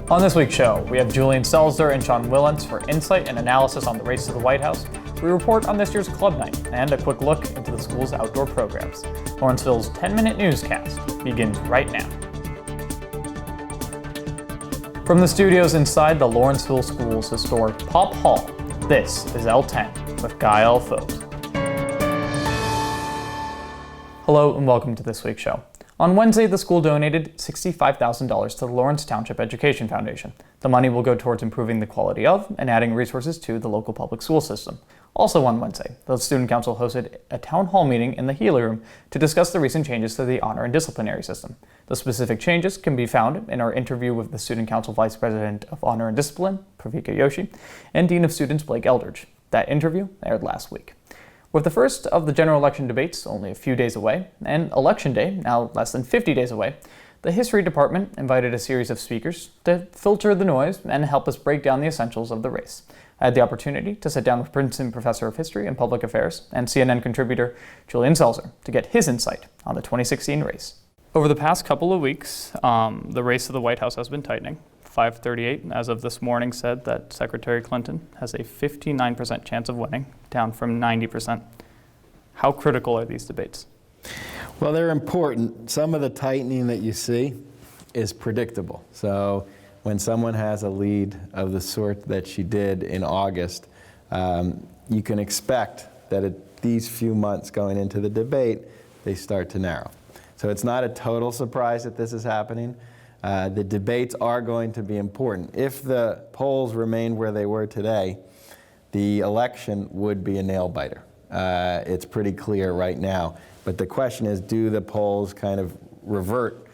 On this week's show, we have Julian, Zelizer, and Willentz for insight and analysis on the race to the White House. We report on this year's club night and a quick look into the school's outdoor programs. Lawrenceville's 10-minute newscast begins right now. From the studios inside the Lawrenceville School's historic Pop Hall, this is L10 with Ghael, Fobes. Hello and welcome to this week's show. On Wednesday, the school donated $65,000 to the Lawrence Township Education Foundation. The money will go towards improving the quality of and adding resources to the local public school system. Also on Wednesday, the Student Council hosted a town hall meeting in the Healy Room to discuss the recent changes to the honor and disciplinary system. The specific changes can be found in our interview with the Student Council Vice President of Honor and Discipline, Pravika Yoshi, and Dean of Students Blake Eldridge. That interview aired last week. With the first of the general election debates only a few days away, and Election Day now less than 50 days away, the History Department invited a series of speakers to filter the noise and help us break down the essentials of the race. I had the opportunity to sit down with Princeton Professor of History and Public Affairs and CNN contributor Julian Zelizer to get his insight on the 2016 race. Over the past couple of weeks, the race to the White House has been tightening. 538, as of this morning, said that Secretary Clinton has a 59% chance of winning, down from 90%. How critical are these debates? Well, they're important. Some of the tightening that you see is predictable. So when someone has a lead of the sort that she did in August, you can expect that at these few months going into the debate, they start to narrow. So it's not a total surprise that this is happening. The debates are going to be important. If the polls remain where they were today, the election would be a nail-biter. It's pretty clear right now. But the question is, do the polls kind of revert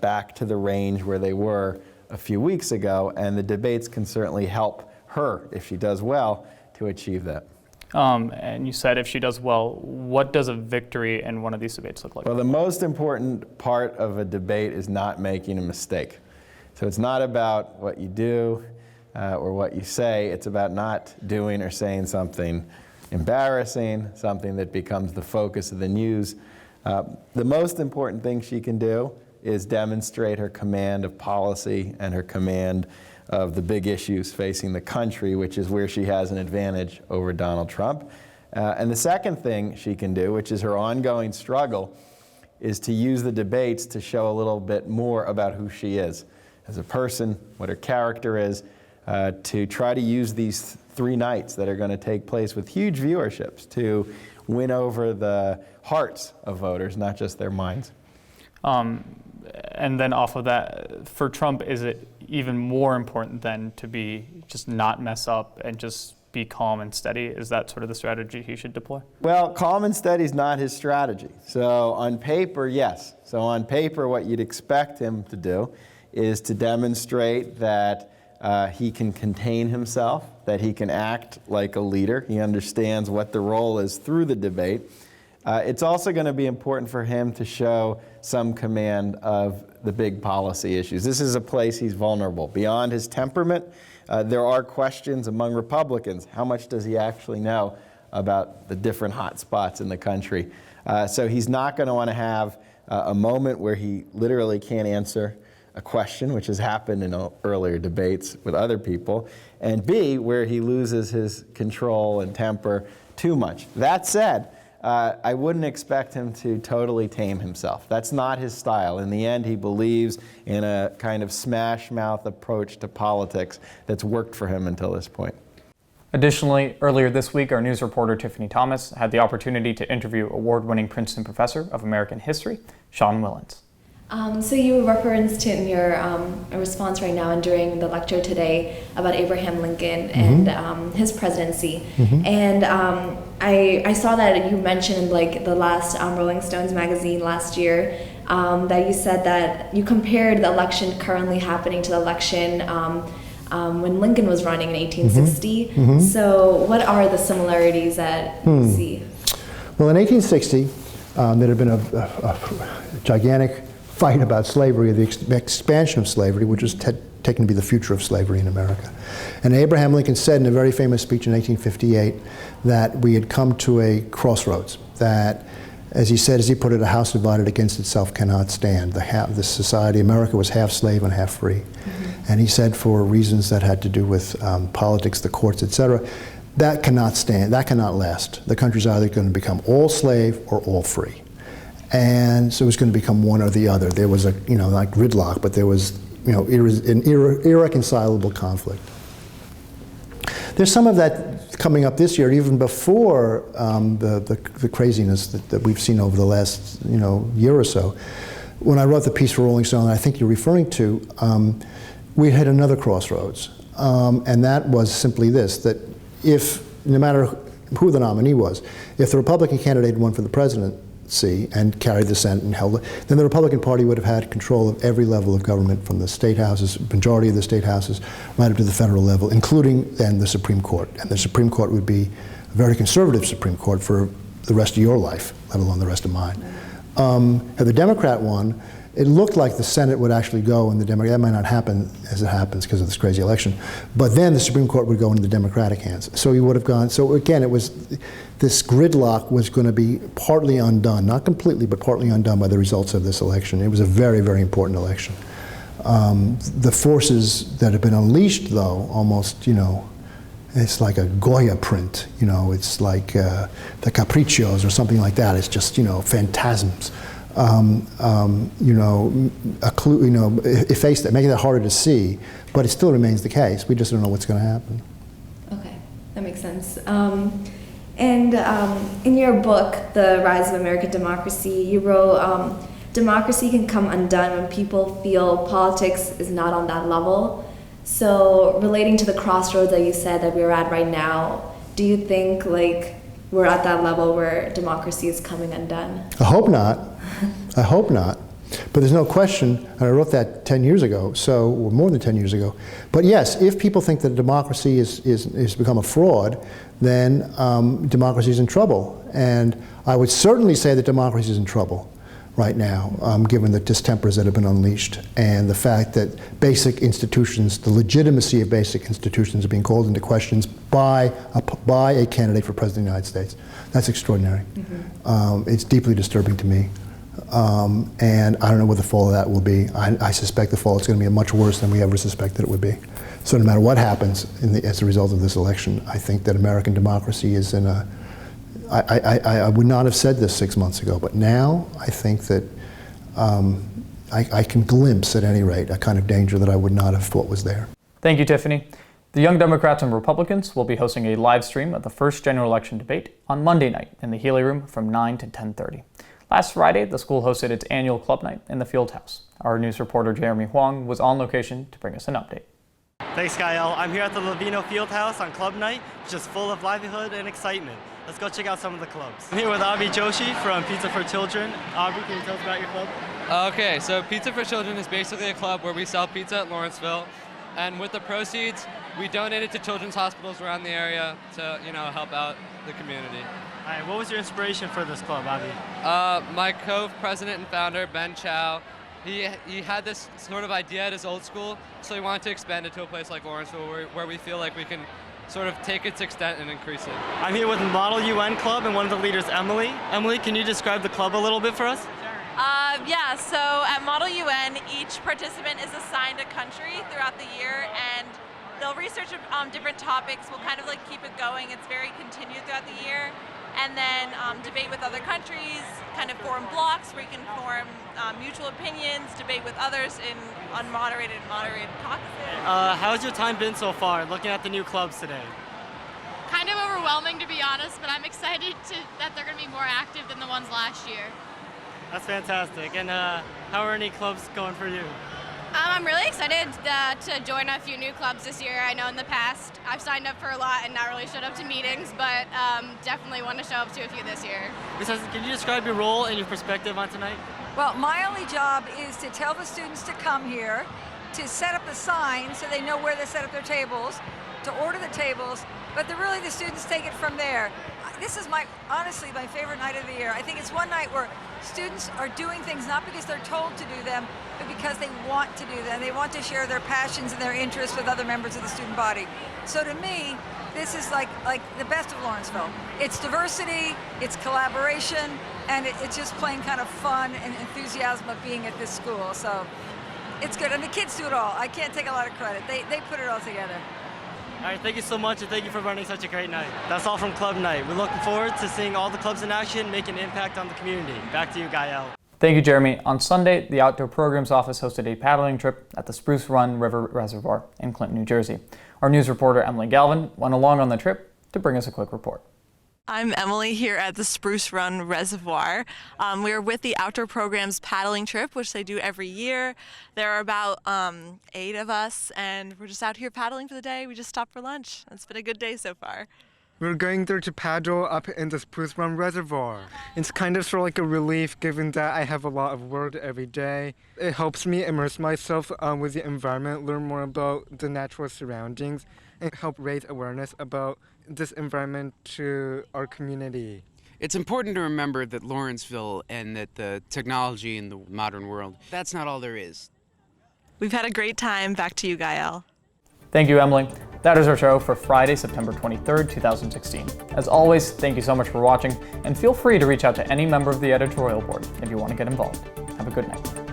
back to the range where they were a few weeks ago? And the debates can certainly help her, if she does well, to achieve that. And you said if she does well, what does a victory in one of these debates look like? Well, the most important part of a debate is not making a mistake. So it's not about what you do or what you say. It's about not doing or saying something embarrassing, something that becomes the focus of the news. The most important thing she can do is demonstrate her command of policy and her command of the big issues facing the country, which is where she has an advantage over Donald Trump. And the second thing she can do, which is her ongoing struggle, is to use the debates to show a little bit more about who she is as a person, what her character is, to try to use these 3 nights that are going to take place with huge viewerships to win over the hearts of voters, not just their minds. And then off of that, for Trump, is it even more important than to be just not mess up and just be calm and steady? Is that sort of the strategy he should deploy? Well, calm and steady is not his strategy. So on paper, yes. So on paper, what you'd expect him to do is to demonstrate that he can contain himself, that he can act like a leader. He understands what the role is through the debate. It's also going to be important for him to show some command of the big policy issues. This is a place he's vulnerable. Beyond his temperament, there are questions among Republicans. How much does he actually know about the different hot spots in the country? So he's not going to want to have a moment where he literally can't answer a question, which has happened in earlier debates with other people, and B, where he loses his control and temper too much. That said, I wouldn't expect him to totally tame himself. That's not his style. In the end, he believes in a kind of smash-mouth approach to politics that's worked for him until this point. Additionally, earlier this week, our news reporter Tiffany Thomas had the opportunity to interview award-winning Princeton professor of American history, Willentz. So you referenced in your response right now and during the lecture today about Abraham Lincoln and his presidency. And I saw that you mentioned like the last Rolling Stones magazine last year that you said that you compared the election currently happening to the election when Lincoln was running in 1860. So what are the similarities that you see? Well, in 1860, there had been a gigantic fight about slavery, the expansion of slavery, which was taken to be the future of slavery in America. And Abraham Lincoln said in a very famous speech in 1858 that we had come to a crossroads, that As he said, as he put it, a house divided against itself cannot stand. The society, America was half slave and half free. And he said for reasons that had to do with politics, the courts, etc., that cannot stand, that cannot last. The country's either going to become all slave or all free. And so it was going to become one or the other. There was a, like gridlock, but there was, an irreconcilable conflict. There's some of that coming up this year, even before the craziness that we've seen over the last, year or so. When I wrote the piece for Rolling Stone that I think you're referring to, we hit another crossroads. And that was simply this, that if, no matter who the nominee was, if the Republican candidate won for the presidency and carried the Senate and held it, then the Republican Party would have had control of every level of government, from the state houses, majority of the state houses, right up to the federal level, including then the Supreme Court. And the Supreme Court would be a very conservative Supreme Court for the rest of your life, let alone the rest of mine. Had the Democrat won, it looked like the Senate would actually go in the Democrat. That might not happen as it happens because of this crazy election. But then the Supreme Court would go into the Democratic hands. So he would have gone. So again, it was this gridlock was going to be partly undone, not completely, but partly undone by the results of this election. It was a very, very important election. The forces that have been unleashed, though, almost, it's like a Goya print. It's like the Capriccios or something like that. It's just, phantasms. Efface that, making that harder to see, but it still remains the case. We just don't know what's going to happen. Okay, that makes sense. In your book, The Rise of American Democracy, you wrote, democracy can come undone when people feel politics is not on that level. So relating to the crossroads that you said that we're at right now, do you think we're at that level where democracy is coming undone? I hope not. I hope not. But there's no question, and I wrote that 10 years ago, or more than 10 years ago. But yes, if people think that democracy is become a fraud, then democracy is in trouble. And I would certainly say that democracy is in trouble right now, given the distempers that have been unleashed and the fact that basic institutions, the legitimacy of basic institutions, are being called into questions by a candidate for President of the United States. That's extraordinary. Mm-hmm. It's deeply disturbing to me. And I don't know what the fall of that will be. I suspect the fall is going to be much worse than we ever suspected it would be. So no matter what happens as a result of this election, I think that American democracy is in a... I would not have said this 6 months ago, but now I think that I can glimpse, at any rate, a kind of danger that I would not have thought was there. Thank you, Tiffany. The Young Democrats and Republicans will be hosting a live stream of the first general election debate on Monday night in the Healy Room from 9 to 10:30. Last Friday, the school hosted its annual club night in the field house. Our news reporter Jeremy Huang was on location to bring us an update. Thanks, Ghael. I'm here at the Lavino Field House on club night, which is full of livelihood and excitement. Let's go check out some of the clubs. I'm here with Abhi Joshi from Pizza for Children. Abhi, can you tell us about your club? Okay, so Pizza for Children is basically a club where we sell pizza at Lawrenceville, and with the proceeds, we donate it to children's hospitals around the area to, help out the community. All right, what was your inspiration for this club, Adia? My co-president and founder, Ben Chow, he had this sort of idea at his old school, so he wanted to expand it to a place like Lawrenceville where we feel like we can sort of take its extent and increase it. I'm here with Model UN Club and one of the leaders, Emily. Emily, can you describe the club a little bit for us? Yeah, so at Model UN, each participant is assigned a country throughout the year, and they'll research different topics. We'll kind of keep it going. It's very continued throughout the year. And then debate with other countries, kind of form blocks where you can form mutual opinions, debate with others in unmoderated and moderated caucuses. How's your time been so far, looking at the new clubs today? Kind of overwhelming, to be honest, but I'm excited that they're going to be more active than the ones last year. That's fantastic. And how are any clubs going for you? I'm really excited to join a few new clubs this year. I know in the past I've signed up for a lot and not really showed up to meetings, but definitely want to show up to a few this year. Can you describe your role and your perspective on tonight? Well, my only job is to tell the students to come here, to set up the signs so they know where to set up their tables, to order the tables, but really the students take it from there. This is honestly my favorite night of the year. I think it's one night where Students are doing things not because they're told to do them, but because they want to do them. They want to share their passions and their interests with other members of the student body. So to me, this is like the best of Lawrenceville. It's diversity, it's collaboration, and it's just plain kind of fun and enthusiasm of being at this school. So it's good, and the kids do it all. I can't take a lot of credit. They put it all together. All right, thank you so much, and thank you for running such a great night. That's all from Club Night. We're looking forward to seeing all the clubs in action, making an impact on the community. Back to you, Ghael. Thank you, Jeremy. On Sunday, the Outdoor Programs Office hosted a paddling trip at the Spruce Run Reservoir in Clinton, New Jersey. Our news reporter, Emily Galvin, went along on the trip to bring us a quick report. I'm Emily here at the Spruce Run Reservoir. We're with the Outdoor Programs paddling trip, which they do every year. There are about 8 of us, and we're just out here paddling for the day. We just stopped for lunch. It's been a good day so far. We're going there to paddle up in the Spruce Run Reservoir. It's kind of sort of like a relief given that I have a lot of work every day. It helps me immerse myself with the environment, learn more about the natural surroundings, and help raise awareness about this environment to our community. It's important to remember that Lawrenceville and that the technology in the modern world, that's not all there is. We've had a great time. Back to you, Ghael. Thank you, Emily. That is our show for Friday, September 23rd, 2016. As always, thank you so much for watching, and feel free to reach out to any member of the editorial board if you want to get involved. Have a good night.